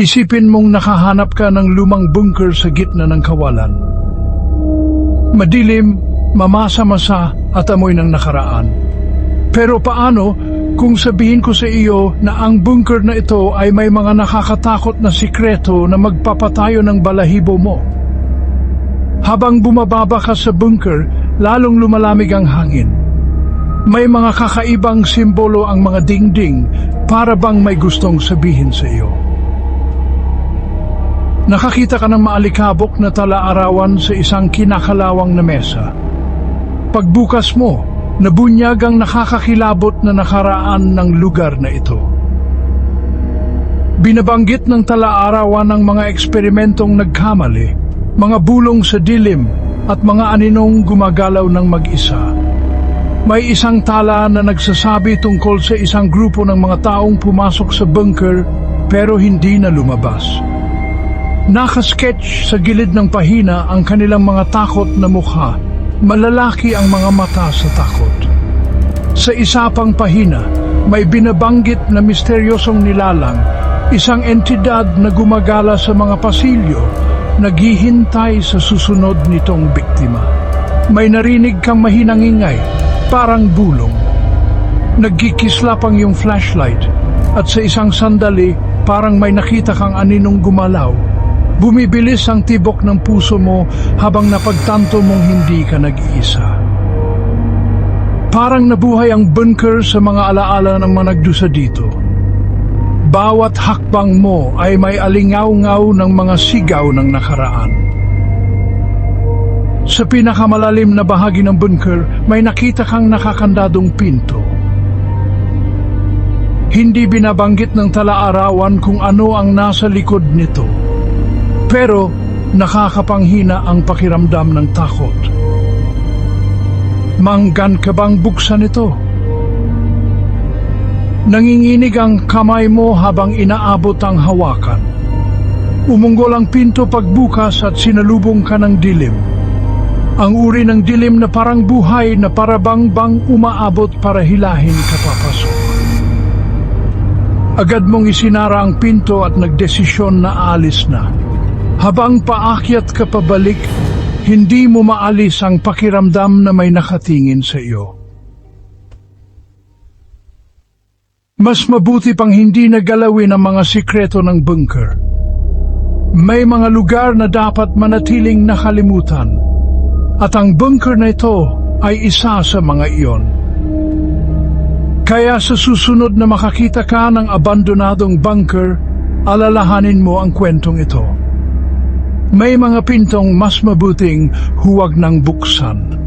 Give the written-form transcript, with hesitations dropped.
Isipin mong nakahanap ka ng lumang bunker sa gitna ng kawalan. Madilim, mamasa-masa at amoy ng nakaraan. Pero paano kung sabihin ko sa iyo na ang bunker na ito ay may mga nakakatakot na sikreto na magpapatayo ng balahibo mo? Habang bumababa ka sa bunker, lalong lumalamig ang hangin. May mga kakaibang simbolo ang mga dingding para bang may gustong sabihin sa iyo. Nakakita ka ng maalikabok na tala-arawan sa isang kinakalawang na mesa. Pagbukas mo, nabunyag ang nakakakilabot na nakaraan ng lugar na ito. Binabanggit ng tala-arawan ng mga eksperimentong nagkamali, mga bulong sa dilim at mga aninong gumagalaw ng mag-isa. May isang tala na nagsasabi tungkol sa isang grupo ng mga taong pumasok sa bunker pero hindi na lumabas. Nakasketch sa gilid ng pahina ang kanilang mga takot na mukha. Malalaki ang mga mata sa takot. Sa isa pang pahina, may binabanggit na misteryosong nilalang, isang entidad na gumagala sa mga pasilyo, naghihintay sa susunod nitong biktima. May narinig kang mahinang ingay, parang bulong. Nagkikislap ang iyong flashlight at sa isang sandali parang may nakita kang aninong gumalaw. Bumibilis ang tibok ng puso mo habang napagtanto mong hindi ka nag-iisa. Parang nabuhay ang bunker sa mga alaala ng mga nagdusa dito. Bawat hakbang mo ay may alingaw-ngaw ng mga sigaw ng nakaraan. Sa pinakamalalim na bahagi ng bunker, may nakita kang nakakandadong pinto. Hindi binabanggit ng tala-arawan kung ano ang nasa likod nito. Pero nakakapanghina ang pakiramdam ng takot. Manggan ka bang buksan ito? Nanginginig ang kamay mo habang inaabot ang hawakan. Umunggol ang pinto pagbukas at sinalubong ka ng dilim. Ang uri ng dilim na parang buhay na parabang umaabot para hilahin ka papasok. Agad mong isinara ang pinto at nagdesisyon na aalis na. Habang paakyat ka pabalik, hindi mo maalis ang pakiramdam na may nakatingin sa iyo. Mas mabuti pang hindi nagalawin ang mga sikreto ng bunker. May mga lugar na dapat manatiling nakalimutan, at ang bunker na ito ay isa sa mga iyon. Kaya sa susunod na makakita ka ng abandonadong bunker, alalahanin mo ang kwentong ito. May mga pintong mas mabuting huwag nang buksan.